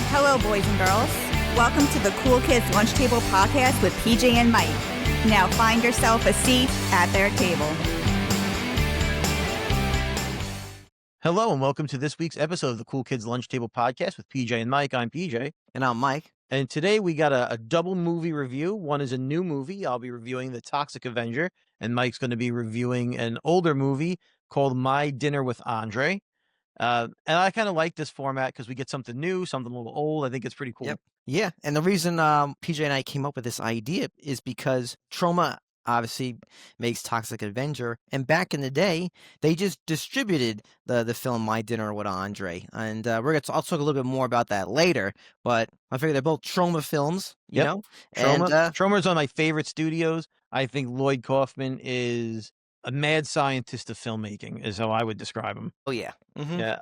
Hello, boys and girls. Welcome to the Cool Kids Lunch Table Podcast with PJ and Mike. Now find yourself a seat at their table. Hello, and welcome to this week's episode of the Cool Kids Lunch Table Podcast with PJ and Mike. I'm PJ. And I'm Mike. And today we got a double movie review. One is a new movie. I'll be reviewing The Toxic Avenger, and Mike's going to be reviewing an older movie called My Dinner with André. And I kind of like this format because we get something new, something a little old. I think it's pretty cool. Yep. Yeah, and the reason PJ and I came up with this idea is because Troma obviously makes Toxic Avenger, and back in the day, they just distributed the film My Dinner with André, and I'll talk a little bit more about that later. But I figure they're both Troma Films, you know. Troma is one of my favorite studios. I think Lloyd Kaufman is a mad scientist of filmmaking, is how I would describe him. Oh yeah, yeah.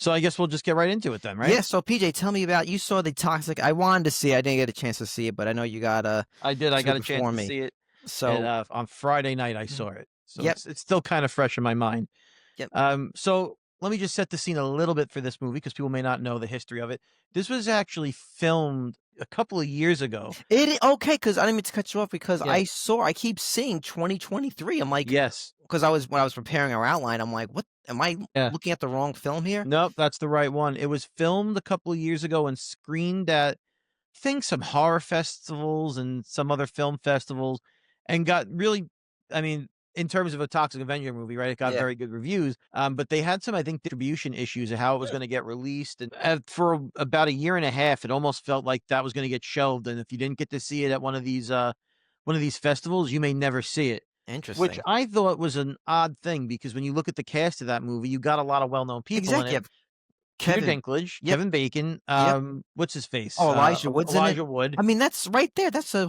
So I guess we'll just get right into it then, right? Yeah. So PJ, tell me about, you saw the Toxic. I wanted to see it. I didn't get a chance to see it, but I know you got I did. I got a chance to see it. So and, on Friday night I saw it. So Yep. it's still kind of fresh in my mind. Yep. So let me just set the scene a little bit for this movie because people may not know the history of it. This was actually filmed a couple of years ago. Okay, because I didn't mean to cut you off because Yeah. I keep seeing 2023. I'm like, Yes. because when I was preparing our outline, I'm like, what am I looking at the wrong film here? Nope, that's the right one. It was filmed a couple of years ago and screened at, I think, some horror festivals and some other film festivals, and got really, I mean, in terms of a Toxic Avenger movie, right? It got very good reviews. But they had some, I think, distribution issues of how it was going to get released. And for about a year and a half, it almost felt like that was going to get shelved. And if you didn't get to see it at one of these festivals, you may never see it. Interesting. Which I thought was an odd thing because when you look at the cast of that movie, you got a lot of well-known people in it. Peter Dinklage, Kevin Bacon, what's his face? Oh, Elijah Wood's in it? Elijah Wood. I mean, that's right there. That's a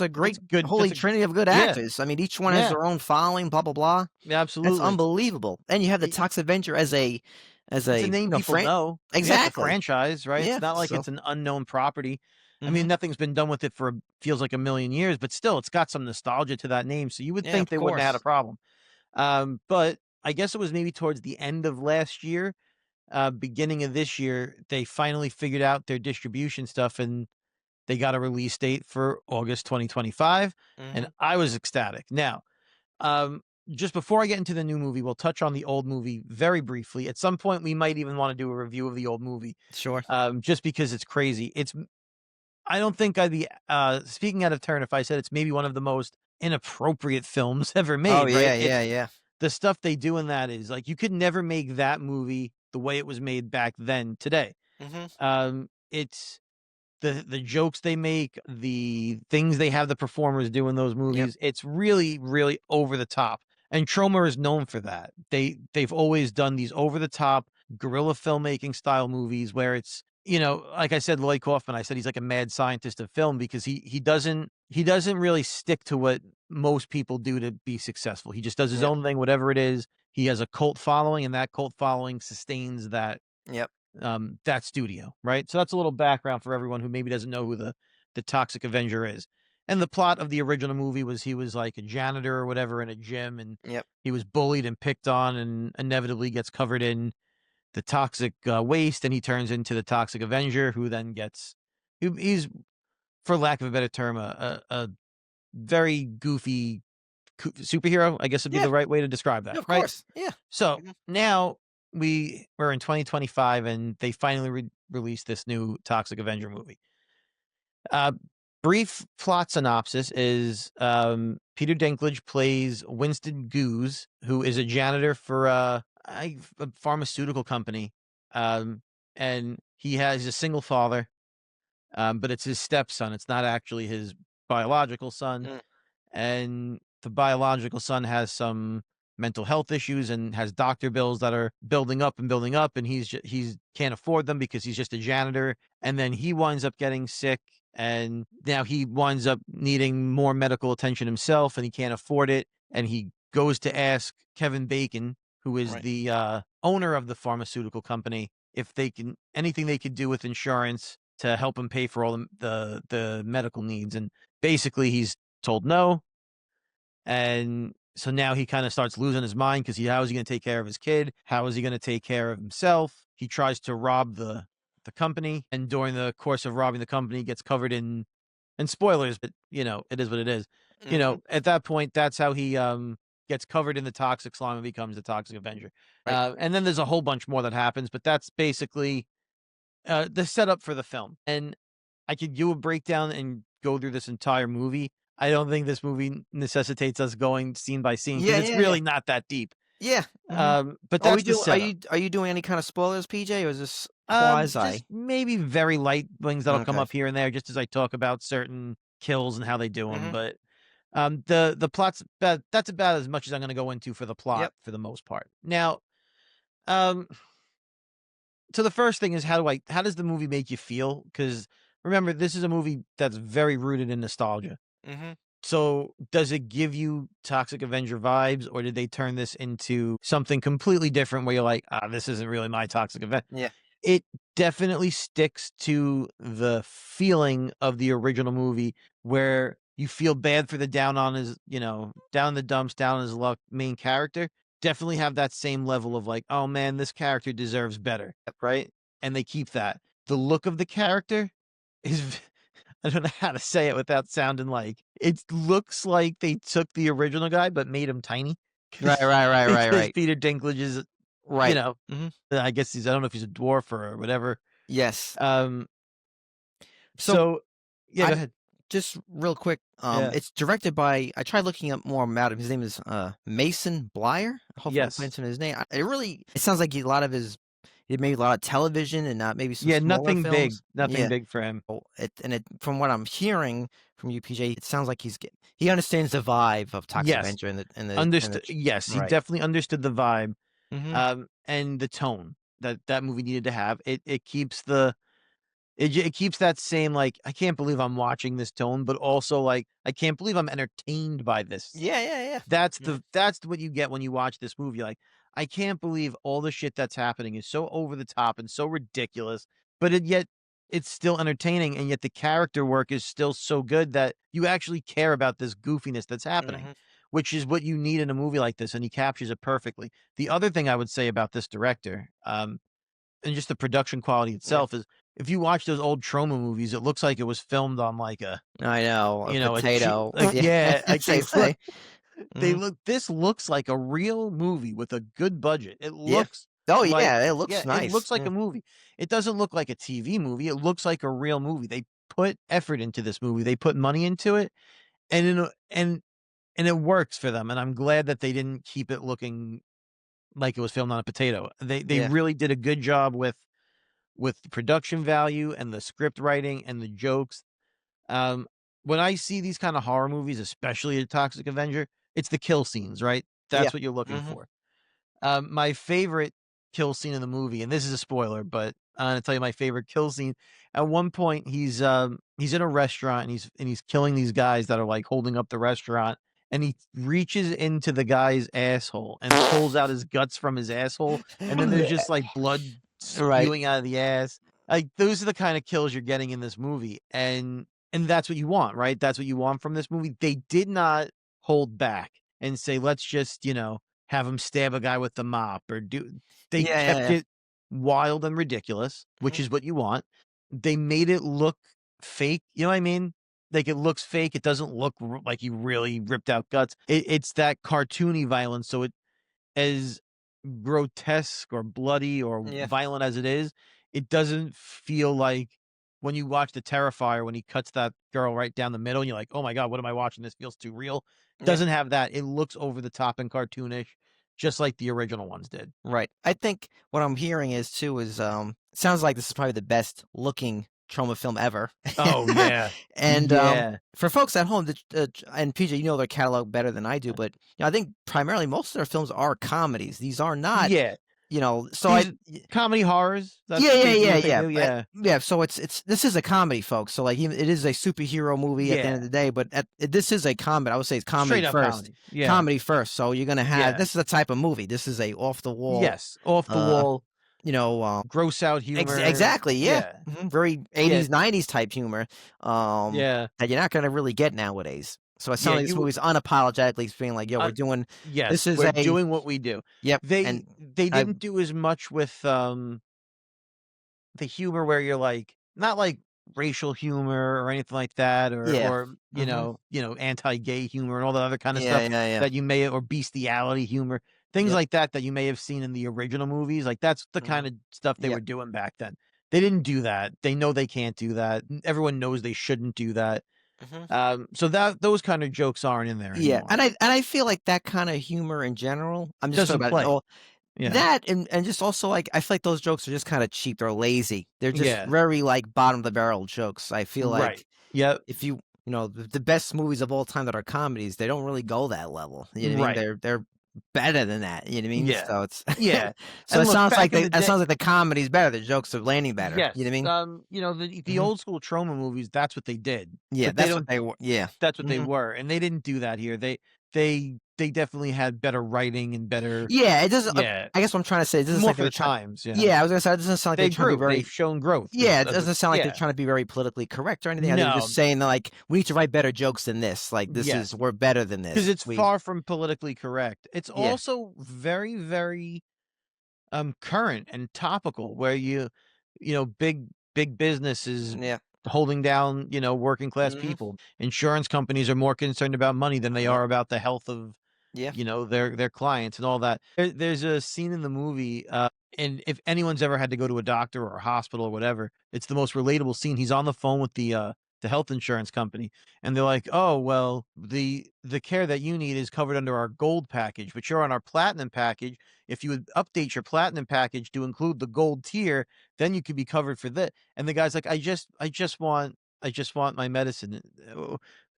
great holy trinity of good actors. I mean, each one has their own following, blah blah blah. Yeah, absolutely. That's unbelievable. And you have the Toxic Avenger as a name people know. Exactly. It's a franchise, right? Yeah, it's not like it's an unknown property. I mean, nothing's been done with it for feels like a million years, but still, it's got some nostalgia to that name. So you would think they wouldn't have had a problem. But I guess it was maybe towards the end of last year, beginning of this year, they finally figured out their distribution stuff and they got a release date for August 2025. And I was ecstatic. Now, just before I get into the new movie, we'll touch on the old movie very briefly. At some point, we might even want to do a review of the old movie. Sure. Just because it's crazy. I don't think I'd be speaking out of turn if I said it's maybe one of the most inappropriate films ever made. Oh, right? yeah. The stuff they do in that is like, you could never make that movie the way it was made back then today. It's the jokes they make, the things they have the performers do in those movies. It's really, really over the top. And Troma is known for that. They've always done these over the top guerrilla filmmaking style movies where it's, like I said, Lloyd Kaufman, I said he's like a mad scientist of film because he doesn't really stick to what most people do to be successful. He just does his own thing, whatever it is. He has a cult following, and that cult following sustains that that studio, right? So that's a little background for everyone who maybe doesn't know who the Toxic Avenger is. And the plot of the original movie was he was like a janitor or whatever in a gym, and he was bullied and picked on, and inevitably gets covered in the toxic waste, and he turns into the Toxic Avenger, who then he's, for lack of a better term, a very goofy superhero, I guess would be the right way to describe that. Of course. Yeah. So now we're in 2025, and they finally released this new Toxic Avenger movie. Brief plot synopsis is Peter Dinklage plays Winston Goose, who is a janitor for a pharmaceutical company, and he's a single father, but it's his stepson. It's not actually his biological son, and the biological son has some mental health issues and has doctor bills that are building up, and he's can't afford them because he's just a janitor. And then he winds up getting sick, and now he winds up needing more medical attention himself, and he can't afford it. And he goes to ask Kevin Bacon, who is the owner of the pharmaceutical company, if anything they could do with insurance to help him pay for all the medical needs. And basically he's told no. And so now he kind of starts losing his mind because how is he going to take care of his kid? How is he going to take care of himself? He tries to rob the company, and during the course of robbing the company, gets covered in, and spoilers, but it is what it is. At that point, that's how he gets covered in the toxic slime and becomes the Toxic Avenger. Right. And then there's a whole bunch more that happens, but that's basically the setup for the film. And I could do a breakdown and go through this entire movie. I don't think this movie necessitates us going scene by scene because it's really not that deep. Yeah. But that's the setup. Are you doing any kind of spoilers, PJ, or is this Just quasi? maybe very light things that'll come Okay. up here and there, just as I talk about certain kills and how they do them. But the plot's that's about as much as I'm going to go into for the plot for the most part. Now, so the first thing is how does the movie make you feel? Because remember, this is a movie that's very rooted in nostalgia. So does it give you Toxic Avenger vibes, or did they turn this into something completely different where you're like, this isn't really my Toxic Avenger? Yeah. It definitely sticks to the feeling of the original movie where you feel bad for the down in the dumps, down on his luck main character. Definitely have that same level of like, oh man, this character deserves better, right? And they keep that. The look of the character is I don't know how to say it without sounding like it looks like they took the original guy but made him tiny. Right. Peter Dinklage is, Right. I guess I don't know if he's a dwarf or whatever. Yes. So yeah, go ahead. Just real quick, it's directed by, I tried looking up more about him. His name is Mason Blyer. Hopefully I'm pronouncing his name. It sounds like he made a lot of television and not maybe some smaller nothing films. Nothing big for him. From what I'm hearing from you, PJ, it sounds like he understands the vibe of Toxic Avenger and the understood. Yes, he definitely understood the vibe, and the tone that movie needed to have. It keeps it keeps that same like, I can't believe I'm watching this tone, but also like, I can't believe I'm entertained by this. Yeah. That's what you get when you watch this movie. Like, I can't believe all the shit that's happening is so over the top and so ridiculous, but yet it's still entertaining, and yet the character work is still so good that you actually care about this goofiness that's happening, which is what you need in a movie like this, and he captures it perfectly. The other thing I would say about this director, and just the production quality itself is, if you watch those old Troma movies, it looks like it was filmed on like a potato. This looks like a real movie with a good budget. It looks it looks nice. It looks like a movie. It doesn't look like a TV movie. It looks like a real movie. They put effort into this movie. They put money into it, and it works for them. And I'm glad that they didn't keep it looking like it was filmed on a potato. They really did a good job with the production value and the script writing and the jokes. When I see these kind of horror movies, especially a Toxic Avenger, it's the kill scenes, right? That's what you're looking for. My favorite kill scene in the movie, and this is a spoiler, but I'm gonna tell you my favorite kill scene. At one point, he's in a restaurant and he's killing these guys that are like holding up the restaurant, and he reaches into the guy's asshole and pulls out his guts from his asshole, and then there's just like blood spewing out of the ass. Like, those are the kind of kills you're getting in this movie, and that's what you want, right? That's what you want from this movie. They did not hold back and say, let's just have him stab a guy with the mop or do. They kept it wild and ridiculous, which is what you want. They made it look fake. You know what I mean? Like, it looks fake. It doesn't look like he really ripped out guts. It's that cartoony violence. So it, as grotesque or bloody or violent as it is, it doesn't feel like when you watch The Terrifier, when he cuts that girl right down the middle, and you're like, oh my God, what am I watching? This feels too real. Doesn't have that. It looks over the top and cartoonish, just like the original ones did. Right. I think what I'm hearing is sounds like this is probably the best looking Troma film ever. Oh yeah. And for folks at home, and PJ, you know their catalog better than I do, but I think primarily most of their films are comedies. These are not. So comedy horrors. That's So this is a comedy, folks. So like, it is a superhero movie at the end of the day, but this is a comedy. I would say it's comedy first. Comedy first. So you're gonna have this is the type of movie. This is a off the wall. Yes, off the wall. Gross out humor. Exactly. Yeah. Very 80s, 90s type humor. That you're not gonna really get nowadays. So it sounds Yeah, like this movie's unapologetically being like, "Yo, we're doing yes, this is we're a doing what we do. yep." They And they I didn't do as much with the humor where you're like not like racial humor or anything like that, yeah. or Mhm. anti-gay humor and all that other kind of Yeah, stuff yeah, yeah. that you may or bestiality humor, things Yep. like that you may have seen in the original movies. Like that's the kind Mhm. of stuff they were Yep. doing back then. They didn't do that. They know they can't do that. Everyone knows they shouldn't do that. Mhm. So that those kind of jokes aren't in there Yeah, anymore. and I feel like that kinda humor in general, I'm just talking Doesn't about it play. all Yeah. that and just also, like, I feel like those jokes are just kinda cheap, they're lazy. They're just Yeah. very, like, bottom of the barrel jokes. I feel Right. like Yep. if the best movies of all time that are comedies, they don't really go that level, you know what I mean? Right. They're better than that, you know what I mean? Yeah. So it's Yeah. so And look, back in the it day, sounds like the comedy's better, the jokes are landing better, you know yes, what I mean? the Mhm. old school Troma movies, that's what they did, Yeah, but they that's what don't they were yeah. that's what they Mhm. were, and they didn't do that here. They definitely had better writing and better Yeah, it doesn't yeah, I guess what I'm trying to say, it doesn't sound more like for they were the trying times, yeah. yeah, I was gonna say, it doesn't sound like they're They trying to be grew, they've very shown growth yeah, it as a doesn't sound like they're yeah. trying to be very politically correct or anything. They were just No, saying that, like, "We need to write better jokes than this." Like, "This is yes, we're better than because this." it's far from politically correct. It's Yeah. also very, very, current and topical where big business is Yeah. holding down, working class Mhm. people. Insurance companies are more concerned about money than they Yep. are about the health of, Yeah. their clients and all that. There's a scene in the movie, and if anyone's ever had to go to a doctor or a hospital or whatever, it's the most relatable scene. He's on the phone with the health insurance company, and they're like, "Oh, well, the care that you need is covered under our gold package, but you're on our platinum package. If you would update your platinum package to include the gold tier, then you could be covered for that." And the guy's like, I just want my medicine.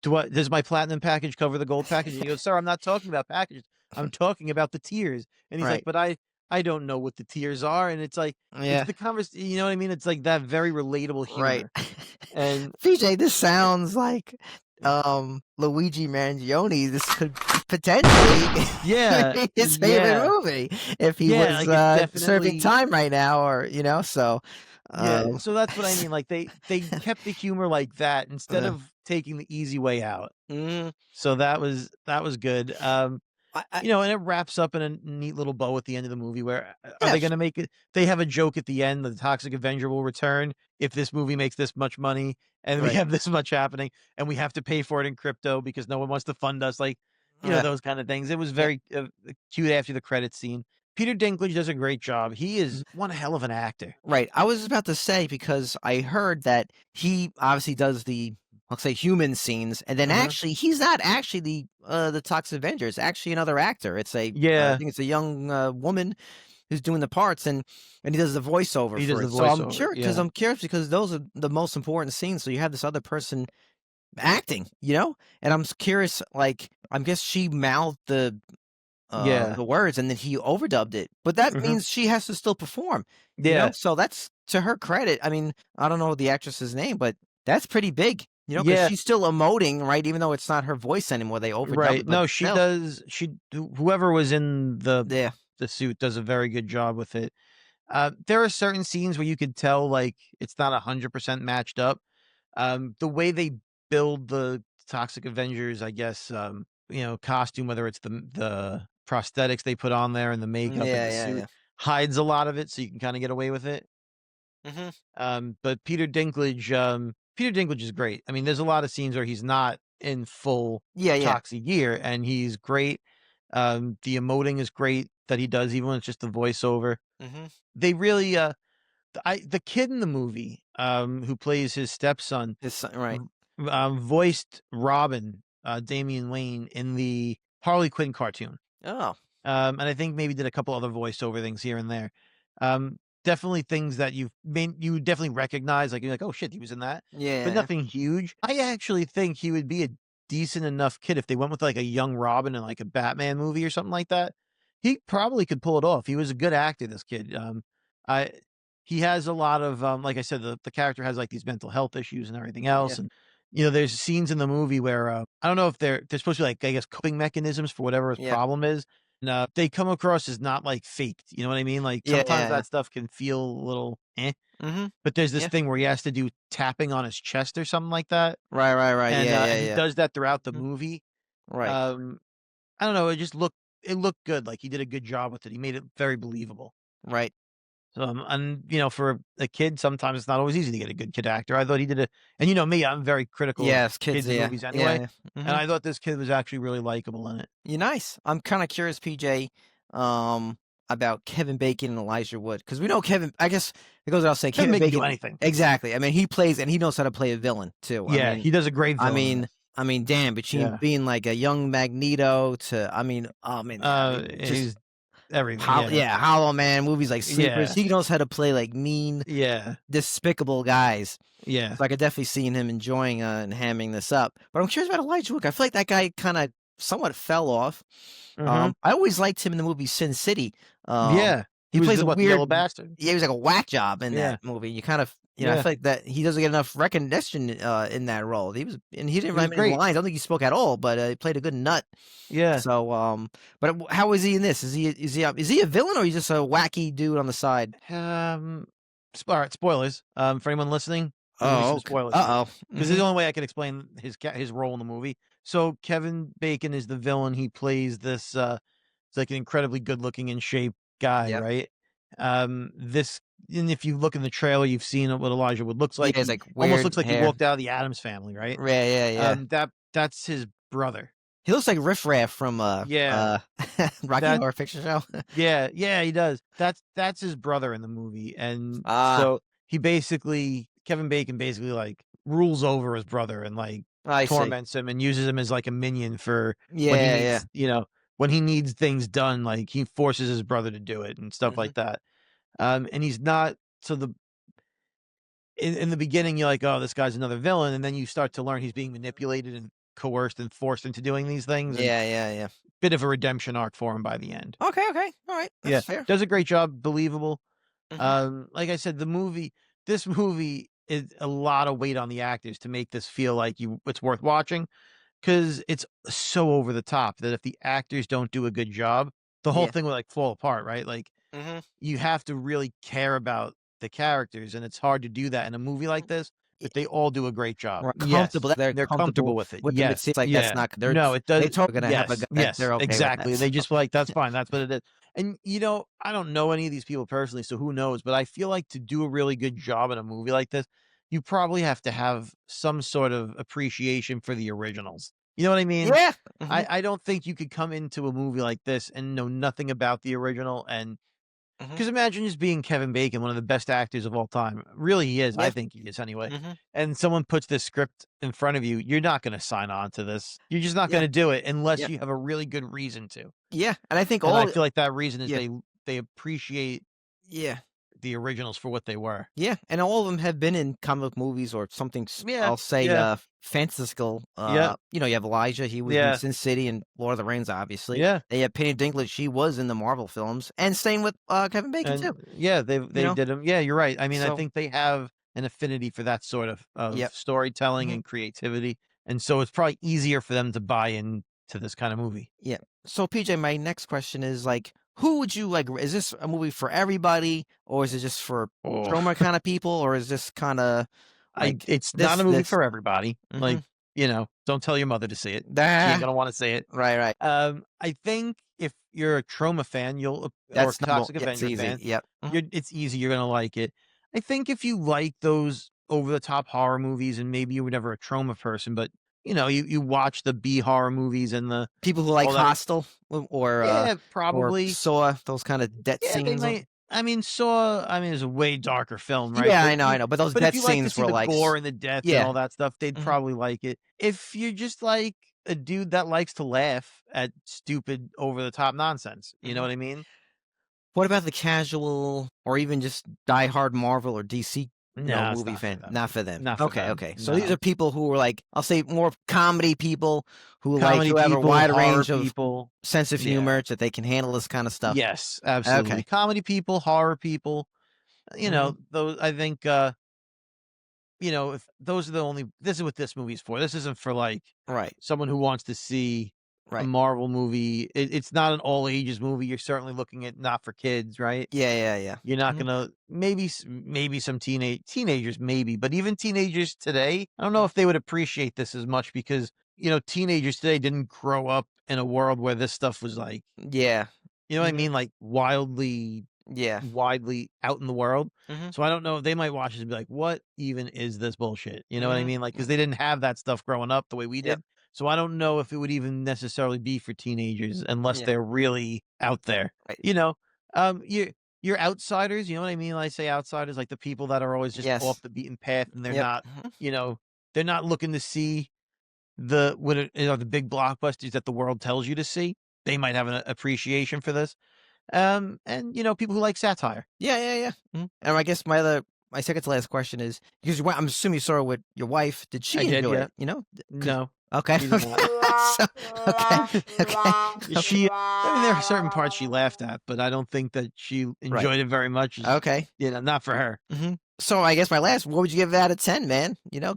Does my platinum package cover the gold package?" And he goes, "Sir, I'm not talking about packages. I'm talking about the tiers." And he's like, Right. "But I don't know what the tiers are." And it's like, it's Yeah. the you know what I mean? It's like that very relatable Right. humor. And PJ, this sounds like, Luigi Mangione. This could potentially yeah, be his favorite yeah, movie if he yeah, was, like it's serving definitely time right now or, so, yeah. um So that's what I mean. Like they kept the humor like that instead Yeah. of taking the easy way out. Mhm. So that was good. I And it wraps up in a neat little bow at the end of the movie where are yeah, they gonna make it they have a joke at the end, the Toxic Avenger will return if this movie makes this much money and we right. have this much happening and we have to pay for it in crypto because no one wants to fund us, like, Yeah. those kind of things. It was Yep. very, cute after the credits scene. Peter Dinklage does a great job. He is one hell of an actor. Right. I was about to say because I heard that he obviously does the let's say human scenes, and then Mhm. actually he's not actually the Toxic Avenger. It's actually another actor. It's I Yeah, think it's a young woman who's doing the parts, and he does the voiceover he does for the it. So voiceover, yeah. I'm curious because those are the most important scenes. So you have this other person acting, and I'm curious. Like I guess she mouthed Yeah. the words and then he overdubbed it. But that Mhm. means she has to still perform, Yeah. So that's to her credit. I mean, I don't know the actress's name, but that's pretty big, because Yeah. she's still emoting, right? Even though it's not her voice anymore, they overdub Right. it, but No, she still. does. Whoever was in Yeah. the suit does a very good job with it. There are certain scenes where you could tell like it's not 100% matched up. The way they build the Toxic Avengers, I guess, costume, whether it's the prosthetics they put on there and the makeup and Yeah, the yeah, suit yeah. hides a lot of it, so you can kind of get away with it. Mhm. But Peter Dinklage is great. I mean, there's a lot of scenes where he's not in full Yeah, yeah. toxic gear, and he's great. The emoting is great that he does, even when it's just the voiceover. Mhm. They really, the kid in the movie, who plays his stepson, His son right. voiced Robin, Damian Wayne in the Harley Quinn cartoon. Oh. And I think maybe did a couple other voiceover things here and there. Definitely things that you would definitely recognize, like you're like, "Oh shit, he was in that," Yeah, but yeah, yeah. nothing huge. I actually think he would be a decent enough kid if they went with like a young Robin in like a Batman movie or something like that. He probably could pull it off. He was a good actor, this kid. I he has a lot of like I said, the character has like these mental health issues and everything Yeah. else, and there's scenes in the movie where I don't know if they're supposed to be like I guess coping mechanisms for whatever his Yeah. problem is. they come across as not like faked. You know what I mean? Like Yeah, sometimes yeah, that stuff can feel a little eh. yeah. But there's this Yeah. thing where he has to do tapping on his chest or something like that, Right, right, right. and Yeah, yeah, he yeah. does that throughout the Mhm. movie. Right, Um, I don't know. It looked good. Like he did a good job with it. He made it very believable. right. And for a kid, sometimes it's not always easy to get a good kid actor. I thought he did and you know me, I'm very critical of Yes, kids, kids in yeah. movies anyway, Yeah, yeah. and Mhm. I thought this kid was actually really likable in it. You're nice. I'm kinda curious, PJ, um, about Kevin Bacon and Elijah Wood, because we know Kevin I guess it goes without saying, Kevin Kevin Bacon do Bacon anything. exactly. I mean, he plays and he knows how to play a villain too. Yeah, he does a great I villain in mean this. I mean, damn, between Yeah, being like a young Magneto to I mean, just he's everything. Yeah, Hollow Man, movies like Sleepers, yeah, he knows how to play, like, mean, yeah, despicable guys. yeah. So I could definitely see him enjoying, and hamming this up. But I'm curious about Elijah Wood. I feel like that guy kinda somewhat fell off. Hmm. I always liked him in the movie Sin City. Um, Yeah, he he was plays a the yellow weird bastard. yeah, he was like a whack job in Yeah, that movie. You kind of I yeah, feel like that he doesn't get enough recognition, in that role. He didn't he really was have many great. lines. I don't think he spoke at all, but, he played a good nut. Yeah. So, but how is he in this? Is he a villain or he's just a wacky dude on the side? All right, spoilers. For anyone listening, there's gonna be Oh, some ok spoilers here. uh-oh. This is Mhm. the only way I can explain his role in the movie. So Kevin Bacon is the villain. He plays this it's like an incredibly good looking in shape guy, Yep. right? This and if you look in the trailer, you've seen what Elijah Wood looks Yeah, like. it's He like almost weird looks like he hair. walked out of the Addams family, right? Yeah, yeah, yeah. That's his brother. He looks like Riff Raff from, Yeah. Rocky That Horror Picture Show. Yeah, yeah, he does. That's his brother in the movie, and Ah, so Kevin Bacon basically like rules over his brother and like I see. torments him and uses him as like a minion for when he Yeah, yeah. needs, when he needs things done, like he forces his brother to do it and stuff Mhm. like that. And he's not so the in the beginning you're like, oh, this guy's another villain, and then you start to learn he's being manipulated and coerced and forced into doing these things, and Yeah, yeah, yeah. bit of a redemption arc for him by the end. Okay, okay. Alright. Yeah, That's fair. does a great job, believable. Mhm. Like I said, this movie is a lot of weight on the actors to make this feel like it's worth watching because it's so over the top that if the actors don't do a good job, the whole Yeah. thing will like fall apart, right? Like Mhm. you have to really care about the characters, and it's hard to do that in a movie like this. But they all do a great job. Right, comfortable Yes, they're they're comfortable comfortable with it. with the Yes, it's like that's yeah. not No, it they does. totally gonna have a Yes, guy that yes, they're okay with that, exactly. They so just feel like that's fine. That's what it is. And I don't know any of these people personally, so who knows? But I feel like to do a really good job in a movie like this, you probably have to have some sort of appreciation for the originals. You know what I mean? Yeah. Mhm, I don't think you could come into a movie like this and know nothing about the original and mhm. because imagine just being Kevin Bacon, one of the best actors of all time. Really, he is. I Yeah. think he is anyway. Mhm. And someone puts this script in front of you, you're not going to sign on to this. You're just not going Yeah. to do it unless Yeah. you have a really good reason to. Yeah, and I think And I all feel like that reason is yeah, they appreciate yeah. the originals for what they were. Yeah, and all of them have been in comic book movies or something Yeah, I'll say, yeah, fanciful, yeah, you have Elijah, he was in yeah, Sin City and Lord of the Rings, obviously. yeah. They have Penny Dinklage, she was in the Marvel films, and same with, Kevin Bacon And too, yeah, you they know? did them. Yeah, you're right. I mean, I So think they have an affinity for that sort of yep. storytelling Mhm. and creativity. And so it's probably easier for them to buy into this kind of movie. Yeah. So PJ, my next question is like, who would you like? Is this a movie for everybody, or is it just for Oh. Troma kind of people, or is this kind of like It's not this a movie this? for everybody. Hmm. Don't tell your mother to see it. She ain't Ah, gonna wanna see it. right, right. I think if you're a Troma fan, or That's number. Toxic Yeah, it's Avenger easy. fan, Yep. Mhm. it's easy, you're gonna like it. I think if you like those over the top horror movies and maybe you were never a Troma person, but you watch the B horror movies and the People who like all that. Hostel Yeah, or probably. Saw those kind of death Yeah, they scenes. might. I mean, Saw. I mean, it's a way darker film, right? Yeah, I know, but those But if death you like to scenes see were the like, gore and the death and yeah. all that stuff, they'd Mhm. probably like it. If you're just like a dude that likes to laugh at stupid, over the top nonsense, you know Mhm. what I mean? What about the casual or even just diehard Marvel or DC, No, it's movie not for fan? them. Not for them. Not for Okay, them. okay. So these No. are people who are like, I'll say more comedy people Comedy who have a people, wide horror range of people. sense of Yeah. humor that they can handle this kind of stuff. Yes, absolutely. Okay. Comedy people, horror people. Mhm. Those. I think. If those are the only. This is what this movie's for. This isn't for like Right. someone who wants to see a Marvel movie. It's not an all ages movie. You're certainly looking at not for kids, right? Yeah. You're not gonna maybe some teenagers maybe, but even teenagers today, I don't know if they would appreciate this as much because teenagers today didn't grow up in a world where this stuff was like, Yeah. you know what I mean, like widely out in the world. So I don't know. They might watch this and be like, "What even is this bullshit?" You know what I mean? Like because they didn't have that stuff growing up the way we did. So I don't know if it would even necessarily be for teenagers unless they're really out there. Right. You're outsiders. You know what I mean? When I say outsiders, like the people that are always just off the beaten path, and they're not. They're not looking to see the big blockbusters that the world tells you to see. They might have an appreciation for this. And people who like satire. Yeah. And I guess my second to last question is because I'm assuming you saw it with your wife. Did she enjoy it? No. Okay. She did not. Okay. She, I mean, there are certain parts she laughed at, but I don't think that she enjoyed it very much. Okay. Not for her. So I guess my last, what would you give it out of 10, man? All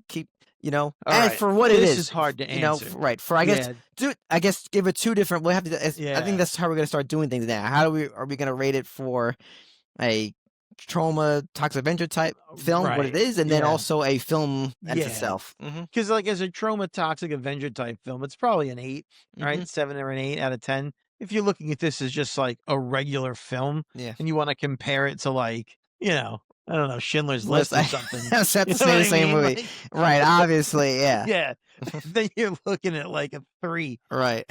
and right. for what it This is. is hard to answer. For I guess give it two different. We'll have to. I think that's how we're gonna start doing things now. Are we gonna rate it for a Troma Toxic Avenger type film, what it is, and then also a film as itself? Because like as a Troma Toxic Avenger type film, it's probably an 8, right? 7 or an 8 out of 10. If you're looking at this as just like a regular film, and you want to compare it to like I don't know, Schindler's List or something. I set to say the same movie. Like, right, obviously, yeah. Yeah. Then you're looking at like a 3. Right.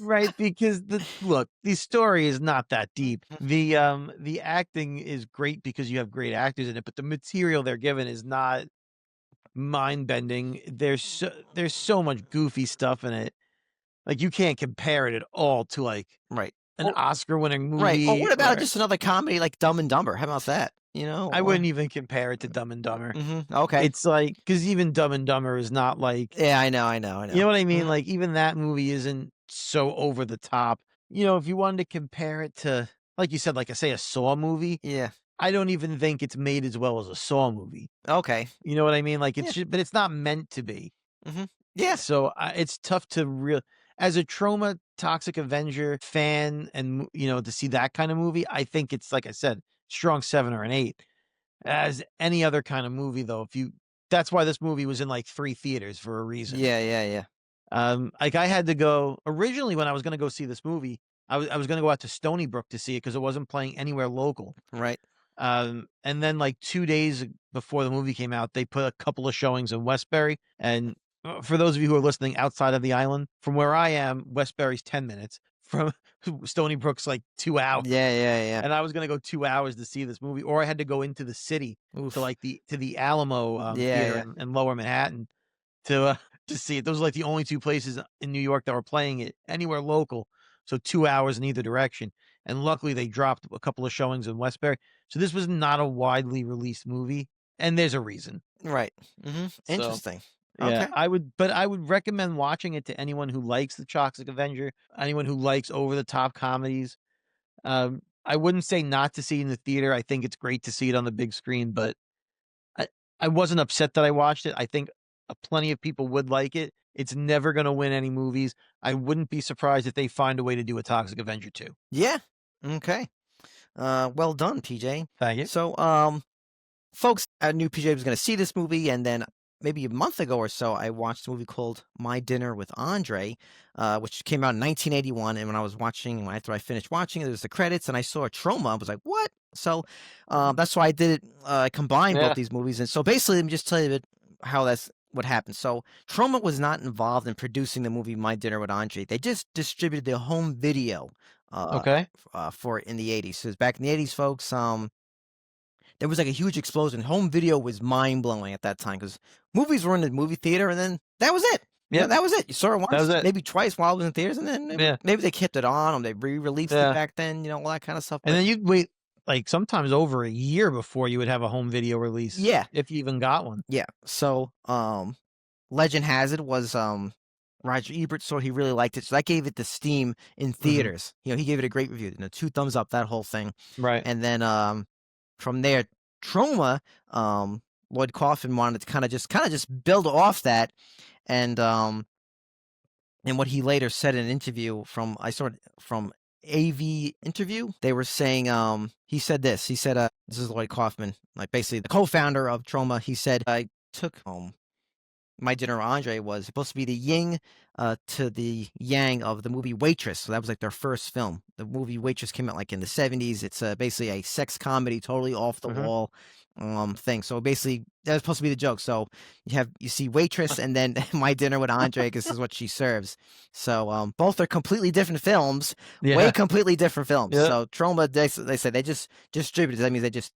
Right, because the story is not that deep. The acting is great because you have great actors in it, but the material they're given is not mind-bending. There's so much goofy stuff in it. Like you can't compare it at all to like an Oscar-winning movie. Right. Or what about just another comedy like Dumb and Dumber? How about that? I wouldn't even compare it to Dumb and Dumber. Okay. It's like because even Dumb and Dumber is not like I know. You know what I mean? Like even that movie isn't so over the top. If you wanted to compare it to, like you said, like I say, a Saw movie. Yeah. I don't even think it's made as well as a Saw movie. Okay. You know what I mean? Like but it's not meant to be. Yeah. So it's tough to as a Troma Toxic Avenger fan, and to see that kind of movie. I think it's like I said, strong 7 or an 8. As any other kind of movie, though, that's why this movie was in like 3 theaters for a reason. Yeah. Like I had to go originally when I was going to go see this movie. I was going to go out to Stony Brook to see it because it wasn't playing anywhere local. Right. And then like 2 days before the movie came out, they put a couple of showings in Westbury. And for those of you who are listening outside of the island, from where I am, Westbury's 10 minutes. From Stony Brook's like 2 hours. Yeah. And I was gonna go 2 hours to see this movie, or I had to go into the city to like the Alamo theater in Lower Manhattan to see it. Those are like the only 2 places in New York that were playing it anywhere local. So 2 hours in either direction. And luckily they dropped a couple of showings in Westbury. So this was not a widely released movie, and there's a reason. Right. Interesting. Yeah, Okay. I would recommend watching it to anyone who likes the Toxic Avenger, anyone who likes over the top comedies. I wouldn't say not to see it in the theater. I think it's great to see it on the big screen, but I wasn't upset that I watched it. I think plenty of people would like it. It's never going to win any movies. I wouldn't be surprised if they find a way to do a Toxic Avenger 2. Yeah. Okay. Well done, PJ. Thank you. So, folks, I knew PJ was going to see this movie, and then maybe a month ago or so, I watched a movie called My Dinner with André, which came out in 1981. And after I finished watching it, there was the credits, and I saw a Troma. I was like, what? So that's why I did it. I combined both these movies. And so basically, let me just tell you how that's what happened. So Troma was not involved in producing the movie My Dinner with André. They just distributed the home video for it in the 80s. So it was back in the 80s, folks. There was like a huge explosion. Home video was mind-blowing at that time because movies were in the movie theater, and then that was it. Yeah, that was it. You saw it once, maybe twice while it was in theaters, and then maybe they kept it on, or they re-released it back then, all that kind of stuff. And then you'd wait like sometimes over a year before you would have a home video release. Yeah. If you even got one. Yeah. So legend has it was Roger Ebert, so he really liked it. So that gave it the steam in theaters. He gave it a great review. 2 thumbs up, that whole thing. Right. And then from there, Troma, Lloyd Kaufman wanted to kind of just build off that, and And what he later said in an interview from AV interview, they were saying, he said this. He said, this is Lloyd Kaufman, like basically the co-founder of Troma. He said, I took My Dinner with Andre was supposed to be the yin to the yang of the movie Waitress. So that was like their first film. The movie Waitress came out like in the 70s. It's basically a sex comedy, totally off the wall thing. So basically, that was supposed to be the joke. So you see Waitress and then My Dinner with Andre, because this is what she serves. So both are completely different films, way completely different films. So Troma, they said they just distributed. That means they just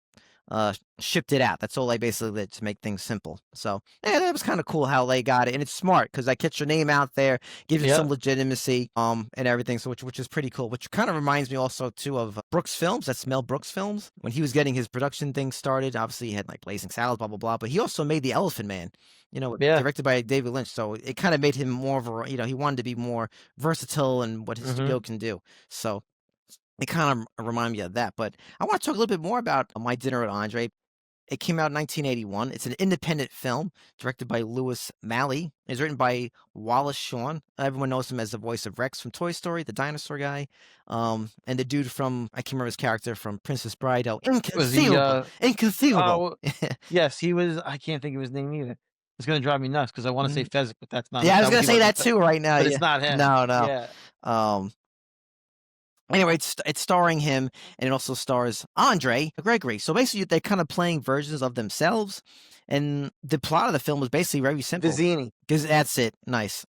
shipped it out. That's all they basically did to make things simple. So yeah, that was kind of cool how they got it, and it's smart because I get your name out there, gives you some legitimacy, and everything. So which is pretty cool. Which kind of reminds me also too of Brooks Films. That's Mel Brooks Films when he was getting his production thing started. Obviously, he had like Blazing Saddles, blah blah blah. But he also made The Elephant Man, directed by David Lynch. So it kind of made him more of a, he wanted to be more versatile in what his studio can do. So it kind of reminded me of that. But I want to talk a little bit more about My Dinner with Andre. It came out in 1981. It's an independent film directed by Louis Malle. It's written by Wallace Shawn. Everyone knows him as the voice of Rex from Toy Story, the dinosaur guy. And the dude from, I can't remember his character from Princess Bride. Oh, inconceivable. Inconceivable. Yes, he was. I can't think of his name either. It's going to drive me nuts because I want to say Fezzik, but that's not. Yeah, I was going to say that too right now. But it's not him. No. Yeah. Anyway, it's starring him, and it also stars Andre Gregory. So basically, they're kind of playing versions of themselves, and the plot of the film is basically very simple. Vizzini. Because that's it. Nice.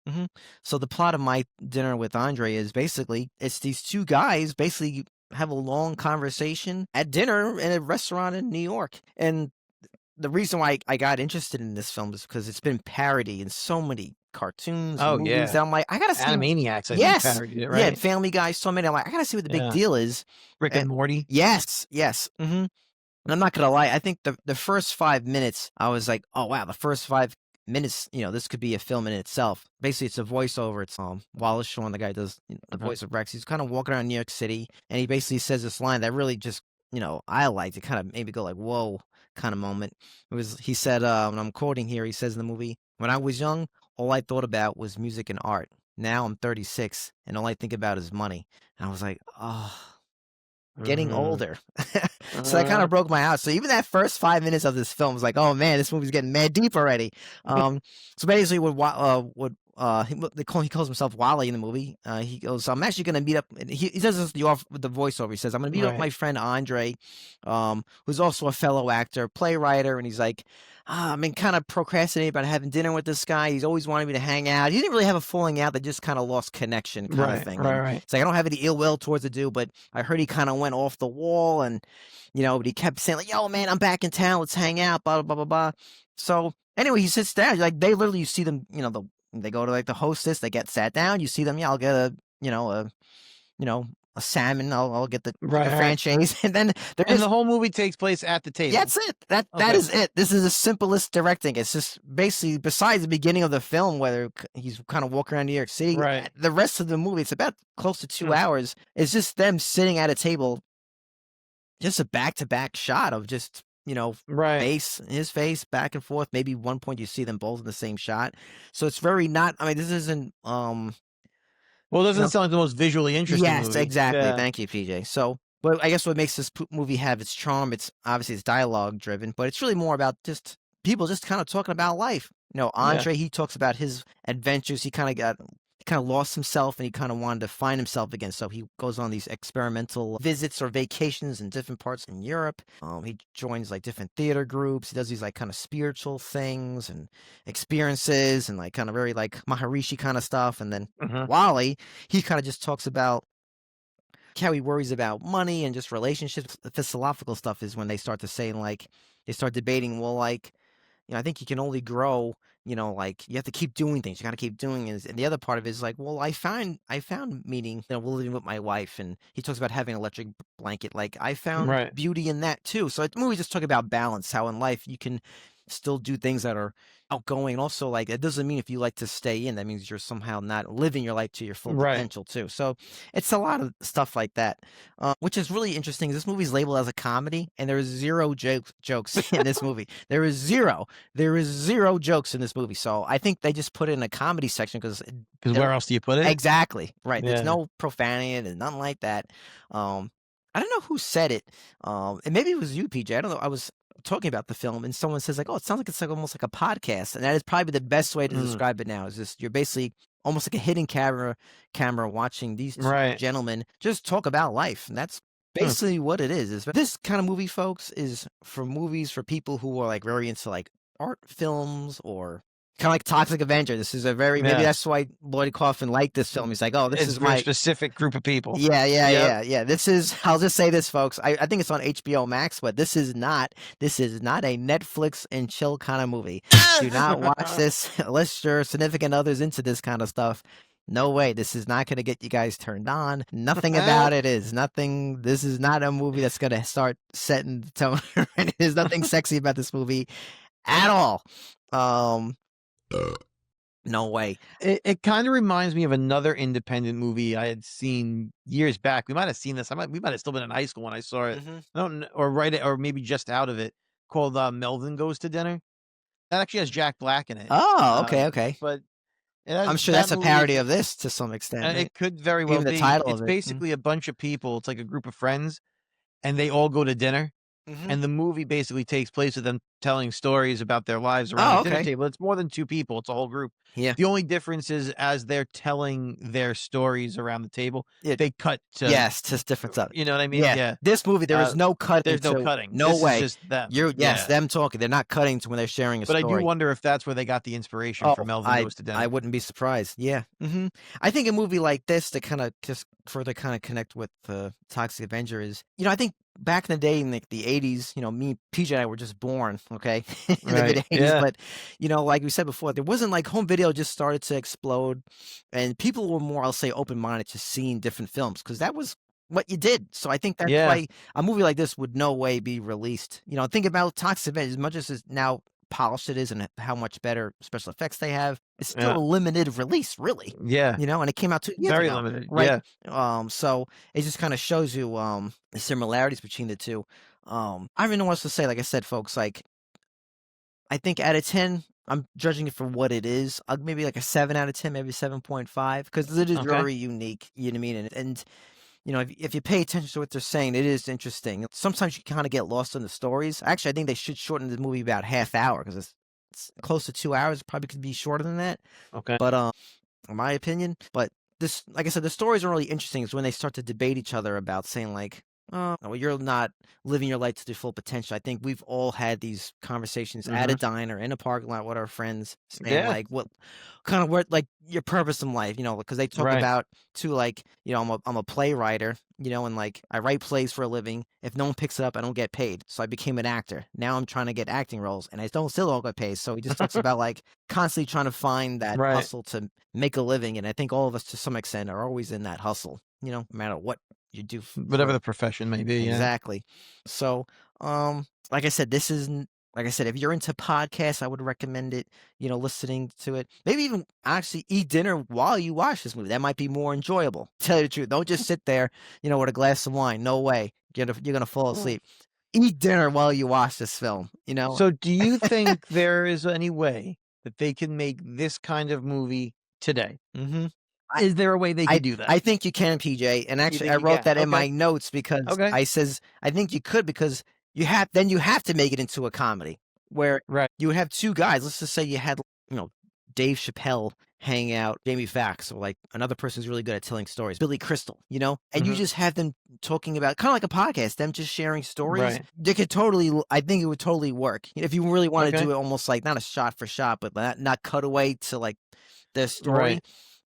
So the plot of My Dinner with Andre is basically, it's these two guys basically have a long conversation at dinner in a restaurant in New York. And the reason why I got interested in this film is because it's been parodied in so many cartoons, movies. That I'm like, I gotta see Animaniacs. I think parodied it, right? Yeah, Family Guy, so many. I'm like, I gotta see what the big deal is. Rick and Morty. Yes. And I'm not gonna lie, I think the first 5 minutes, I was like, oh wow, the first 5 minutes, this could be a film in itself. Basically, it's a voiceover. It's Wallace Shawn, the guy does the voice of Rex. He's kind of walking around New York City, and he basically says this line that really just, I liked it. Kind of made me go like, whoa, kind of moment. He said, and I'm quoting here, he says in the movie, "When I was young, all I thought about was music and art. Now I'm 36, and all I think about is money." And I was like, oh, getting older. So that kind of broke my heart. So even that first 5 minutes of this film was like, oh man, this movie's getting mad deep already. So basically, he calls himself Wally in the movie. He goes, I'm actually going to meet up. He does this with the voiceover. He says, I'm going to meet up with my friend Andre, who's also a fellow actor, playwright. And he's like, I've been kind of procrastinating about having dinner with this guy. He's always wanted me to hang out. He didn't really have a falling out. They just kind of lost connection kind of thing. Right. It's like, I don't have any ill will towards the dude, but I heard he kind of went off the wall and, but he kept saying like, yo, man, I'm back in town. Let's hang out, blah, blah, blah, blah. So anyway, he sits down. Like they literally, you see them, they go to like the hostess, they get sat down, you see them, I'll get a salmon, I'll get the franchise. And then the whole movie takes place at the table. That's it. That is it. This is the simplest directing. It's just basically, besides the beginning of the film, where he's kind of walking around New York City, the rest of the movie, it's about close to 2 hours. It's just them sitting at a table, just a back-to-back shot of just, his face back and forth. Maybe one point you see them both in the same shot. So it's very not, this isn't, well, it doesn't sound like the most visually interesting movie. Yes, exactly. Yeah. Thank you, PJ. So, but I guess what makes this movie have its charm, it's obviously it's dialogue driven, but it's really more about just people just kind of talking about life. Andre, he talks about his adventures. He kind of lost himself and he kind of wanted to find himself again. So he goes on these experimental visits or vacations in different parts in Europe. He joins like different theater groups. He does these like kind of spiritual things and experiences and like kind of very like Maharishi kind of stuff. And then Wally, he kind of just talks about how he worries about money and just relationships. The philosophical stuff is when they start to say like, they start debating, well, like, I think you can only grow, like you have to keep doing things. You got to keep doing it. And the other part of it is like, well, I found meaning, living with my wife. And he talks about having an electric blanket. Like I found beauty in that too. So the movie just talking about balance, how in life you can still do things that are, outgoing. Also, like, it doesn't mean if you like to stay in, that means you're somehow not living your life to your full Right. potential too. So it's a lot of stuff like that, which is really interesting. This movie's labeled as a comedy, and there is zero jokes in this movie. There is zero jokes in this movie. So I think they just put it in a comedy section because where else do you put it? Exactly right. There's Yeah. no profanity and nothing like that. I don't know who said it. And maybe it was you, PJ. I don't know. I was talking about the film, and someone says like, "Oh, it sounds like it's like almost like a podcast," and that is probably the best way to describe it now. Is just you're basically almost like a hidden camera watching these two Right. gentlemen just talk about life, and that's basically what it is. This kind of movie, folks, is for people who are like very into like art films or kind of like Toxic Avenger. This is a very maybe that's why Lloyd Kaufman liked this film. He's like, oh, this is my specific group of people. Yeah. This is, I'll just say this, folks. I think it's on HBO Max, but this is not a Netflix and chill kind of movie. Do not watch this unless your significant other's into this kind of stuff. No way. This is not going to get you guys turned on. Nothing about it is. Nothing. This is not a movie that's going to start setting the tone. There's nothing sexy about this movie at all. No way. It kind of reminds me of another independent movie I had seen years back. We might have seen this. We might have still been in high school when I saw it. I don't know, or maybe just out of it. Called Melvin Goes to Dinner. That actually has Jack Black in it. Oh, okay. But I'm sure that's a parody of this to some extent. Right? It could very well be. The title it's basically a bunch of people. It's like a group of friends, and they all go to dinner. And the movie basically takes place with them telling stories about their lives around the dinner table. It's more than two people. It's a whole group. Yeah. The only difference is as they're telling their stories around the table, they cut to just different stuff. You know what I mean? Yeah. This movie, there is no cutting. There's no cutting. No way. It's just them. Them talking. They're not cutting to when they're sharing a story. But I do wonder if that's where they got the inspiration for Melvin Goes to Dinner. I wouldn't be surprised. Yeah. I think a movie like this to kind of just further kind of connect with Toxic Avenger is, I think back in the day in the 80s, me, PJ, and I were just born, okay, in the mid 80s. But, like we said before, there wasn't like home video just started to explode. And people were more, I'll say, open-minded to seeing different films because that was what you did. So I think that's why a movie like this would no way be released. Think about Toxic Avenger, as much as it's now polished it is and how much better special effects they have. It's still a limited release, really. Yeah. And it came out 2 years ago. Very limited. Right. Yeah. So it just kind of shows you the similarities between the two. I don't even know what else to say. Like I said, folks, like I think out of 10, I'm judging it for what it is. Maybe like a 7 out of 10, maybe 7.5, because it is very unique. You know what I mean? And if you pay attention to what they're saying, it is interesting. Sometimes you kind of get lost in the stories. Actually, I think they should shorten the movie about half hour because it's close to 2 hours. It probably could be shorter than that. Okay. But in my opinion, this, like I said, the stories are really interesting. Is when they start to debate each other about saying like, well, you're not living your life to their full potential. I think we've all had these conversations at a diner, in a parking lot with our friends, saying like, what kind of what like your purpose in life, because they talk about too, like, I'm a playwright, and like I write plays for a living. If no one picks it up, I don't get paid. So I became an actor. Now I'm trying to get acting roles, and I still don't get paid. So he just talks about like constantly trying to find that hustle to make a living. And I think all of us, to some extent, are always in that hustle. No matter what you do, whatever the profession may be. Exactly. So, like I said, if you're into podcasts, I would recommend it, listening to it. Maybe even actually eat dinner while you watch this movie. That might be more enjoyable. Tell you the truth. Don't just sit there, with a glass of wine. No way. You're going to fall asleep. Eat dinner while you watch this film, So do you think there is any way that they can make this kind of movie today? Is there a way they could do that? I think you can, PJ. And actually, I wrote that in my notes because I think you could, because you have to make it into a comedy where you would have two guys. Let's just say you had, Dave Chappelle hanging out, Jamie Foxx, or like another person who's really good at telling stories, Billy Crystal, and you just have them talking about kind of like a podcast, them just sharing stories. They could I think it would totally work. If you really want to do it almost like not a shot for shot, but not cut away to like their story.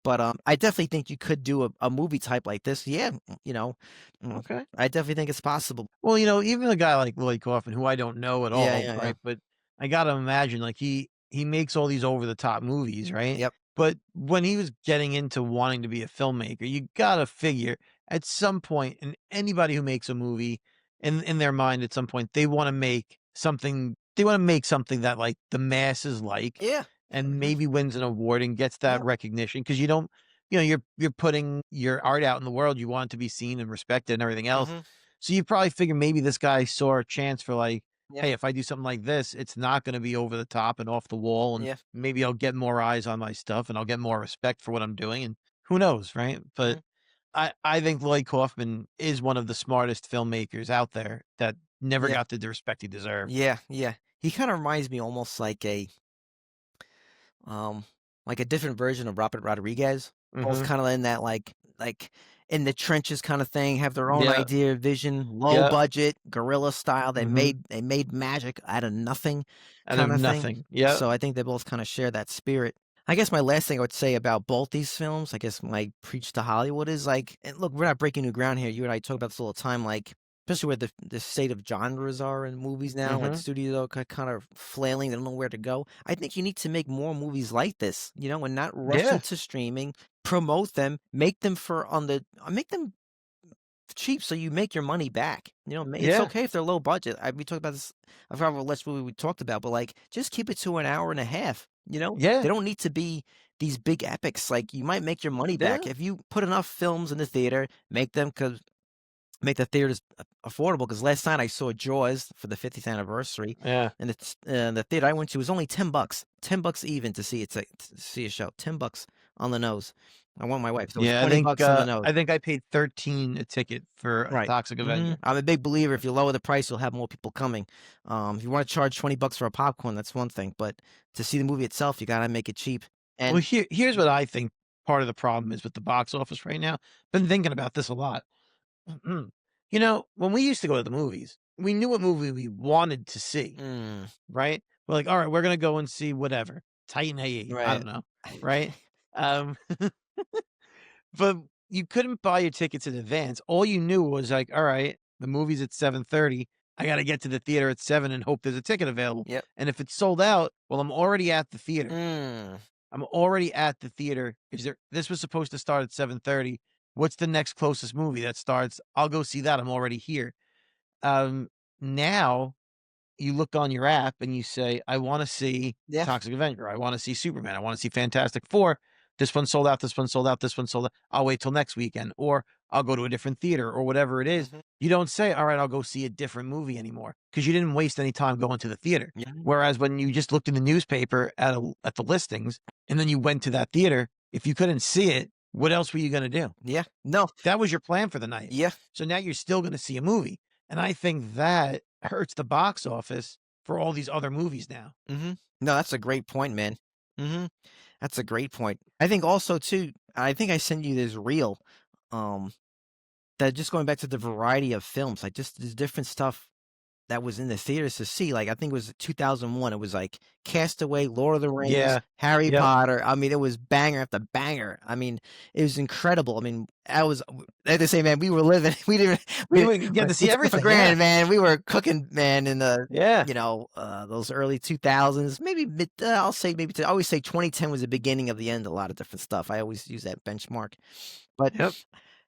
But I definitely think you could do a movie type like this. Yeah, I definitely think it's possible. Well, even a guy like Lloyd Kaufman, who I don't know at all, right? But I got to imagine, like, he makes all these over-the-top movies, right? Yep. But when he was getting into wanting to be a filmmaker, you got to figure at some point, and anybody who makes a movie, in their mind at some point, they want to make something wanna make something that, like, the masses like Yeah. and maybe wins an award and gets that Yeah. recognition because you don't you're putting your art out in the world, you want it to be seen and respected and everything else. Mhm. So you probably figure maybe this guy saw a chance for, like, Yeah. "Hey, if I do something like this, it's not gonna be over the top and off the wall, and Yeah. maybe I'll get more eyes on my stuff, and I'll get more respect for what I'm doing," and who knows, right? But Mhm. I think Lloyd Kaufman is one of the smartest filmmakers out there that never Yeah. got the respect he deserved. Yeah. Yeah. He kinda reminds me almost like a different version of Robert Rodriguez. Both Mhm. kinda in that, like, in the trenches kinda thing, have their own Yeah. idea, vision, low Yeah. budget, guerrilla style. They Mhm. made they made magic out of nothing Out of kinda thing. nothing. Yeah. So I think they both kinda share that spirit. I guess my last thing I would say about both these films, I guess my preach to Hollywood is like, and look, we're not breaking new ground here. You and I talk about this all the time, like, especially where the state of genres are in movies now, like Mhm. studios are kind of flailing, they don't know where to go. I think you need to make more movies like this, and not rush Yeah. into streaming, promote them, make them cheap so you make your money back. It's Yeah. okay if they're low budget. We talked about this. I forgot what last movie we talked about, but like, just keep it to an hour and a half. Yeah. They don't need to be these big epics. Like, you might make your money back Yeah. if you put enough films in the theater. Make the theaters affordable. Because last night I saw Jaws for the 50th anniversary, Yeah. and the theater I went to was only $10, $10 even to see to see a show. $10 on the nose. I want my wife, so it was Yeah, 20 bucks on the nose. I think I paid 13 a ticket for a Right. Toxic Avenger. I'm a big believer, if you lower the price, you'll have more people coming. If you wanna charge $20 for a popcorn, that's one thing, but to see the movie itself, you gotta make it cheap. Well, And here's what I think part of the problem is with the box office right now. Been thinking about this a lot. When we used to go to the movies, we knew what movie we wanted to see, mm, right? We're like, "All right, we're gonna go and see whatever, Titan A8." I right. don't know, right? Um But you couldn't buy your tickets in advance. All you knew was like, "All right, the movie's at 7:30. I gotta get to the theater at 7 and hope there's a ticket available." Yep. And if it's sold out, well, I'm already at the theater. Mm, I'm already at the theater. This was supposed to start at 7:30. What's the next closest movie that starts? I'll go see that. I'm already here. Um, Now you look on your app and you say, I want to see yeah, Toxic Avenger. I want to see Superman. I want to see Fantastic Four. This one sold out. This one sold out. This one sold out. I'll wait till next weekend, or I'll go to a different theater, or whatever it is. mhm, You don't say, all right, I'll go see a different movie anymore because you didn't waste any time going to the theater. yeah, Whereas when you just looked in the newspaper at the listings and then you went to that theater, if you couldn't see it, what else were you going to do? yeah. No, That was your plan for the night. yeah, So now you're still going to see a movie. And I think that hurts the box office for all these other movies now. No, that's a great point, man. Mhm. That's a great point. I think also too, I think I sent you this reel, um, that just going back to the variety of films, like, just there's different stuff that was in the theaters to see. Like, I think it was 2001. It was like Castaway, Lord of the Rings, Yeah. Harry Yep. Potter. I mean, it was banger after banger. I mean, it was incredible. I mean, like they say, man, we were living. We didn't. We would get to see we took it for everything. granted, Yeah. man. We were cooking, man, in the Yeah. those early 2000s, maybe mid. I'll say maybe. I always say 2010 was the beginning of the end. A lot of different stuff. I always use that benchmark. But Yep.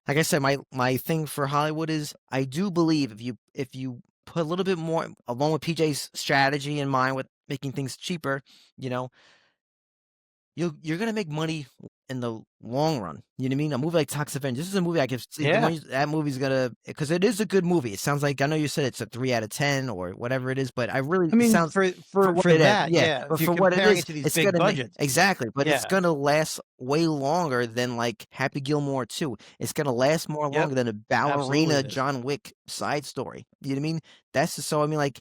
like I said, my thing for Hollywood is, I do believe if you put a little bit more, along with PJ's strategy in mind with making things cheaper, you know, you're gonna make money in the long run. You know what I mean? A movie like Toxic Avenger. This is a movie I can see. Yeah. That movie's gonna, because it is a good movie. It sounds like, I know you said it's a 3 out of 10 or whatever it is, but I it mean, sounds, for what it is, that, yeah. yeah. But If you're for what it comparing is, it to these it's big gonna budgets. exactly. But it's Yeah. gonna last way longer than like Happy Gilmore 2. It's gonna last more Yep. longer than a Absolutely ballerina it is. John Wick side story. You know what I mean? That's just, so I mean, like,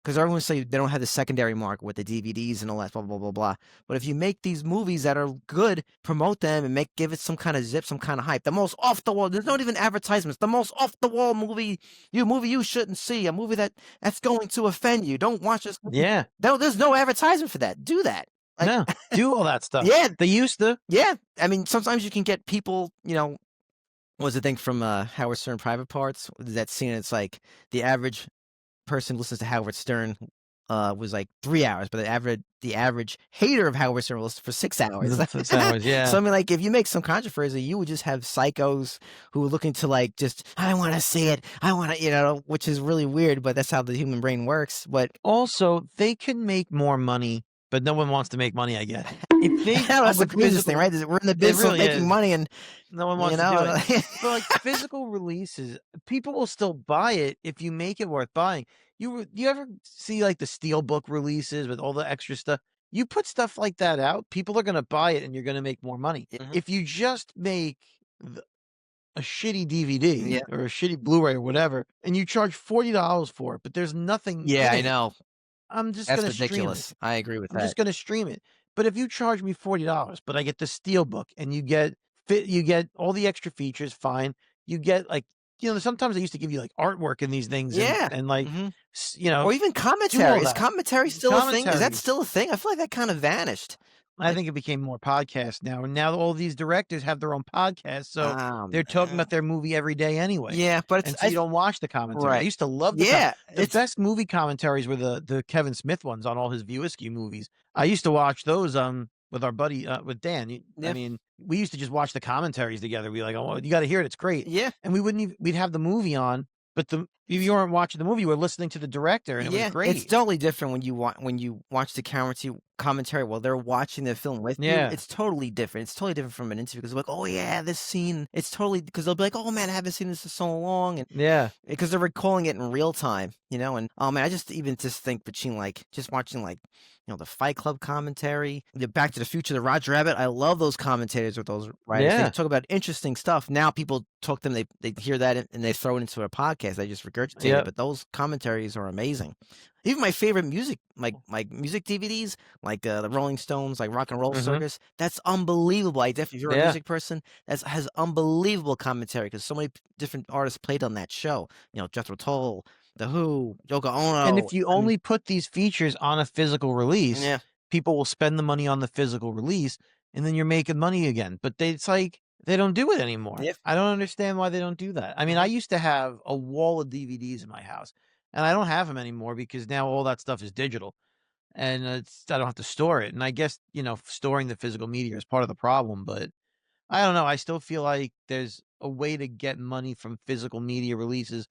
because everyone say they don't have the secondary market with the DVDs and all that, blah blah blah blah. But if you make these movies that are good, promote them and give it some kind of zip, some kind of hype. The most off the wall. There's not even advertisements. The most off the wall movie you shouldn't see. A movie that's going to offend you. Don't watch this movie. Yeah. No, there's no advertisement for that. Do that. Like, No. Do all that stuff. yeah, They used to. yeah. I mean, sometimes you can get people. What was the thing from Howard Stern Private Parts? That scene. It's like the average person listens to Howard Stern was like 3 hours, but the average hater of How I Met Your Mother was for 6 hours. 6 hours, yeah. So I mean, like, if you make some controversy, you would just have psychos who are looking to like just, I want to see it, I want to, which is really weird, but that's how the human brain works. But also, they can make more money, but no one wants to make money, I guess. If they that's the craziest thing, right? We're in the business of making money, and no one wants to do it. But like physical releases, people will still buy it if you make it worth buying. You ever see like the Steelbook releases with all the extra stuff? You put stuff like that out, people are going to buy it, and you're going to make more money. If you just make a shitty DVD or a shitty Blu-ray or whatever, and you charge $40 for it, but there's nothing. Yeah, I know. I'm just That's going to ridiculous. stream it. I agree with that. I'm just going to stream it. But if you charge me $40, but I get the Steelbook and you get all the extra features, fine. You get like, sometimes they used to give you like artwork in these things, and like, or even commentary. Is commentary still a thing? Is that still a thing? I feel like that kind of vanished. I think it became more podcasts now, and now all these directors have their own podcasts, so they're talking about their movie every day anyway. Yeah, but so you don't watch the commentary. Right. I used to love the best movie commentaries were the Kevin Smith ones on all his View Askew movies. I used to watch those with our buddy with Dan. I mean, we used to just watch the commentaries together. We like, oh, you got to hear it. It's great. Yeah, and we wouldn't even, we'd have the movie on. But if you weren't watching the movie, you were listening to the director, and it was great. It's totally different when you watch the commentary while they're watching the film with you. It's totally different. It's totally different from an interview, because like, oh yeah, this scene. It's totally, because they'll be like, oh man, I haven't seen this for so long, and because they're recalling it in real time, and oh man, I just think between like just watching like the Fight Club commentary, the Back to the Future, the Roger Rabbit. I love those commentators with those writers. They talk about interesting stuff. Now people talk to them, they hear that and they throw it into a podcast. They just regurgitate it. But those commentaries are amazing. Even my favorite music, like music DVDs, like the Rolling Stones, like Rock and Roll Circus. That's unbelievable. If you're a music person, that has unbelievable commentary, because so many different artists played on that show. Jethro Tull, The Who, Yoko Ono. And if you only put these features on a physical release, people will spend the money on the physical release, and then you're making money again. But it's like they don't do it anymore. I don't understand why they don't do that. I mean, I used to have a wall of DVDs in my house, and I don't have them anymore because now all that stuff is digital, and I don't have to store it. And I guess, storing the physical media is part of the problem, but I don't know. I still feel like there's a way to get money from physical media releases.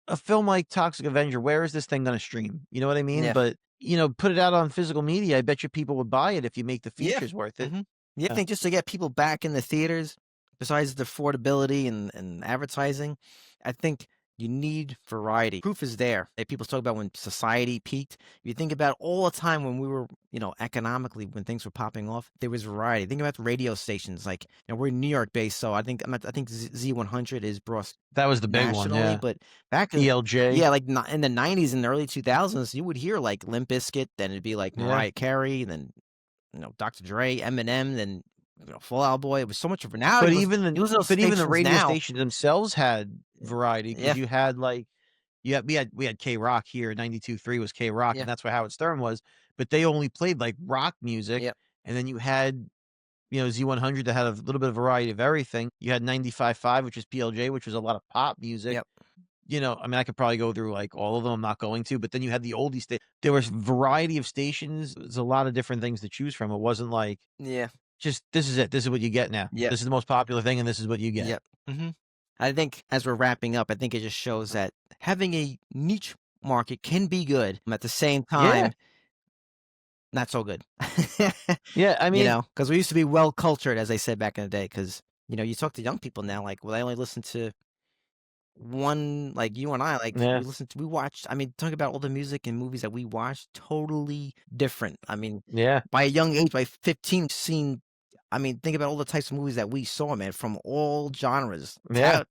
A film like Toxic Avenger, where is this thing going to stream? You know what I mean? But, put it out on physical media. I bet you people would buy it if you make the features worth it. I think just to get people back in the theaters, besides the affordability and advertising, I think you need variety. Proof is there. People talk about when society peaked. You think about all the time when we were, economically, when things were popping off, there was variety. Think about the radio stations. Like, we're New York based, so I think Z100 is brought. That was the big one, But back in ELJ, like in the 90s and the early 2000s, you would hear like Limp Bizkit, then it'd be like Mariah Carey, then Dr. Dre, Eminem, then Fall Out Boy. It was so much of now. But even the radio stations themselves had variety, because you had like we had K-Rock here. 92.3 was K-Rock, and that's what Howard Stern was. But they only played like rock music, and then you had Z100 that had a little bit of variety of everything. You had 95.5, which is PLJ, which was a lot of pop music. I mean, I could probably go through like all of them. I'm not going to, but then you had the oldies. There was variety of stations. There's a lot of different things to choose from. It wasn't like just this is it. This is what you get now. This is the most popular thing, and this is what you get. I think as we're wrapping up, I think it just shows that having a niche market can be good. At the same time, not so good. I mean, because we used to be well cultured, as I said back in the day. Because you talk to young people now, like, well, they only listen to one, like you and I, like we watched. I mean, talk about all the music and movies that we watched, totally different. I mean, by a young age, by 15, think about all the types of movies that we saw, man, from all genres.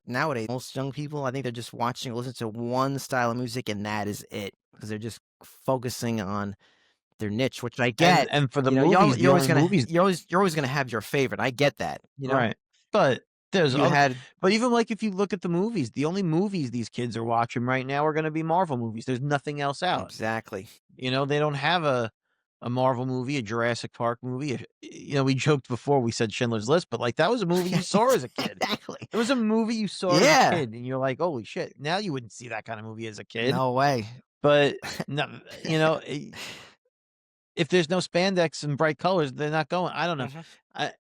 Nowadays, most young people, I think they're just watching, listen to one style of music, and that is it, because they're just focusing on their niche, which I get. And for the movies, you're always gonna have your favorite. I get that, right? But but even like if you look at the movies, the only movies these kids are watching right now are going to be Marvel movies. There's nothing else out. Exactly. They don't have a Marvel movie, a Jurassic Park movie. We joked before, we said Schindler's List, but like that was a movie you saw as a kid. Exactly. It was a movie you saw as a kid, and you're like, holy shit. Now you wouldn't see that kind of movie as a kid. No way. But no, if there's no spandex and bright colors, they're not going. I don't know.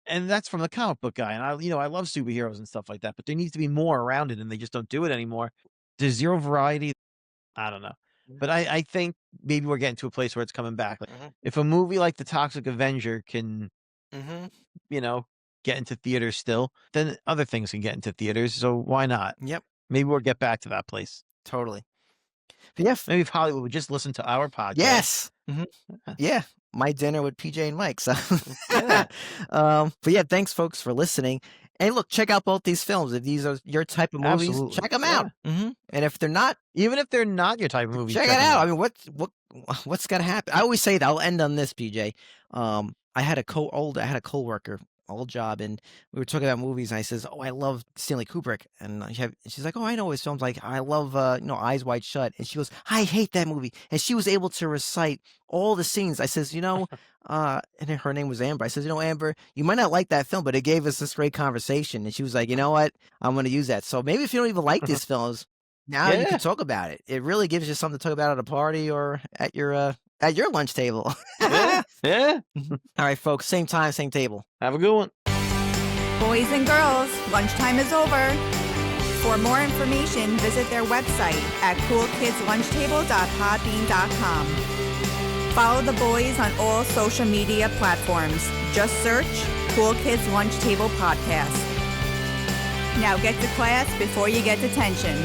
And that's from the comic book guy. And I love superheroes and stuff like that, but there needs to be more around it, and they just don't do it anymore. There's zero variety. I don't know. But I think maybe we're getting to a place where it's coming back. Like, if a movie like The Toxic Avenger can, get into theaters still, then other things can get into theaters. So why not? Yep. Maybe we'll get back to that place. Totally. But yeah. Maybe if Hollywood would just listen to our podcast. Yes. Yeah. My dinner with PJ and Mike. So, but yeah, thanks folks for listening. And look, check out both these films. If these are your type of movies, Absolutely. check them out. And if they're not, even if they're not your type of movie, check it out. I mean, what's gonna happen? I always say that. I'll end on this, PJ. I had a coworker, old job, and we were talking about movies. And I says, "Oh, I love Stanley Kubrick," and she's like, "Oh, I know his films. Like, I love Eyes Wide Shut." And she goes, "I hate that movie." And she was able to recite all the scenes. I says, and her name was Amber. I says, Amber, you might not like that film, but it gave us this great conversation. And she was like, you know what? I'm going to use that. So maybe if you don't even like these films, now you can talk about it. It really gives you something to talk about at a party or at your lunch table. Yeah. All right, folks. Same time, same table. Have a good one. Boys and girls, lunchtime is over. For more information, visit their website at coolkidslunchtable.podbean.com. Follow the boys on all social media platforms. Just search Cool Kids Lunch Table Podcast. Now get to class before you get detention.